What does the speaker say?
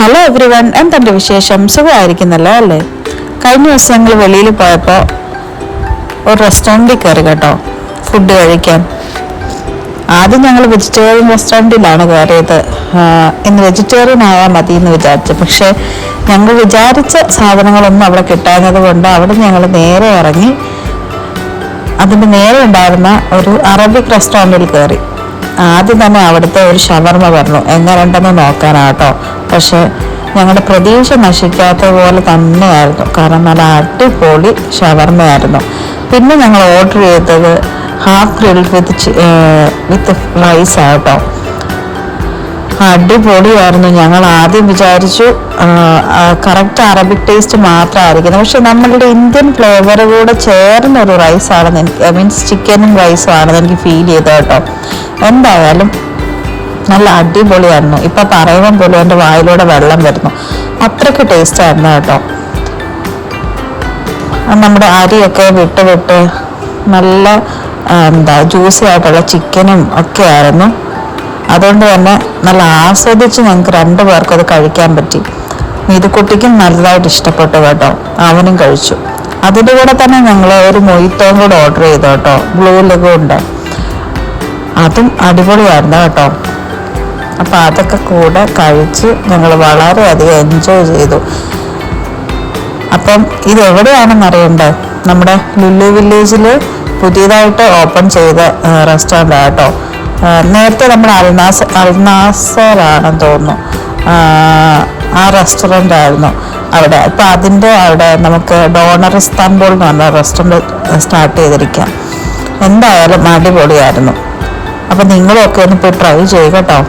Hello everyone, എന്തുണ്ട് വിശേഷം? സുഖമായിരിക്കുന്നല്ലോ അല്ലേ? കഴിഞ്ഞ ദിവസം ഞങ്ങൾ വെളിയിൽ പോയപ്പോൾ ഒരു റെസ്റ്റോറൻറ്റിൽ കയറി കേട്ടോ, ഫുഡ് കഴിക്കാൻ. ആദ്യം ഞങ്ങൾ വെജിറ്റേറിയൻ റെസ്റ്റോറൻറ്റിലാണ് കയറിയത്. ഇന്ന് വെജിറ്റേറിയൻ ആയാൽ മതി എന്ന് വിചാരിച്ചു. പക്ഷേ ഞങ്ങൾ വിചാരിച്ച സാധനങ്ങളൊന്നും അവിടെ കിട്ടാഞ്ഞത് കൊണ്ട് അവിടെ ഞങ്ങൾ നേരെ ഇറങ്ങി അതിൻ്റെ നേരെ ഉണ്ടായിരുന്ന ഒരു അറബിക് റെസ്റ്റോറൻറ്റിൽ കയറി. ആദ്യം തന്നെ അവിടുത്തെ ഒരു ഷവർമ പറഞ്ഞു എങ്ങനെയുണ്ടെന്ന് നോക്കാനാട്ടോ. പക്ഷെ ഞങ്ങളുടെ പ്രതീക്ഷ നശിക്കാത്ത പോലെ തന്നെയായിരുന്നു, കാരണം നല്ല അടിപൊളി ഷവർമയായിരുന്നു. പിന്നെ ഞങ്ങൾ ഓർഡർ ചെയ്തത് ഹാഫ് ഗ്രിൽഡ് വിത്ത് റൈസ് ആട്ടോ. അടിപൊളിയായിരുന്നു. ഞങ്ങൾ ആദ്യം വിചാരിച്ചു കറക്റ്റ് അറബിക് ടേസ്റ്റ് മാത്രമായിരിക്കുന്നത്, പക്ഷെ നമ്മളുടെ ഇന്ത്യൻ ഫ്ലേവർ കൂടെ ചേർന്നൊരു റൈസാണെന്ന് എനിക്ക് മീൻസ് ചിക്കനും റൈസും ആണെന്ന് എനിക്ക് ഫീൽ ചെയ്തത് കേട്ടോ. എന്തായാലും നല്ല അടിപൊളിയായിരുന്നു. ഇപ്പം പറയുമ്പം പോലും എൻ്റെ വായിലൂടെ വെള്ളം വരുന്നു, അത്രയ്ക്ക് ടേസ്റ്റ് ആയിരുന്നു കേട്ടോ. നമ്മുടെ അരിയൊക്കെ വിട്ട് നല്ല ജ്യൂസി ആയിട്ടുള്ള ചിക്കനും ഒക്കെ ആയിരുന്നു. അതുകൊണ്ട് തന്നെ നല്ല ആസ്വദിച്ച് ഞങ്ങൾക്ക് 2 പേർക്കും അത് കഴിക്കാൻ പറ്റി. നീതുക്കുട്ടിക്കും നല്ലതായിട്ട് ഇഷ്ടപ്പെട്ടു കേട്ടോ, അവനും കഴിച്ചു. അതിൻ്റെ കൂടെ തന്നെ ഞങ്ങൾ ഒരു മൊയ്ത്തോയും കൂടെ ഓർഡർ ചെയ്തു കേട്ടോ, ബ്ലൂ ലഗൂണിൻ്റെ. അതും അടിപൊളിയായിരുന്നു കേട്ടോ. അപ്പം അതൊക്കെ കൂടെ കഴിച്ച് ഞങ്ങൾ വളരെയധികം എൻജോയ് ചെയ്തു. അപ്പം ഇതെവിടെയാണെന്ന് അറിയണ്ടേ? നമ്മുടെ ലുലു വില്ലേജിൽ പുതിയതായിട്ട് ഓപ്പൺ ചെയ്ത റെസ്റ്റോറൻ്റ് കേട്ടോ. നേരത്തെ നമ്മുടെ അൽനാസറാണെന്ന് തോന്നുന്നു ആ റെസ്റ്റോറൻ്റ് ആയിരുന്നു അവിടെ. ഇപ്പം അതിൻ്റെ അവിടെ നമുക്ക് ഡോണർ ഇസ്താംബുൾ എന്ന് പറഞ്ഞ റെസ്റ്റോറൻറ്റ് സ്റ്റാർട്ട് ചെയ്തിരിക്കാം. എന്തായാലും അടിപൊളിയായിരുന്നു. അപ്പം നിങ്ങളൊക്കെ ഒന്ന് പോയി ട്രൈ ചെയ്യുക കേട്ടോ.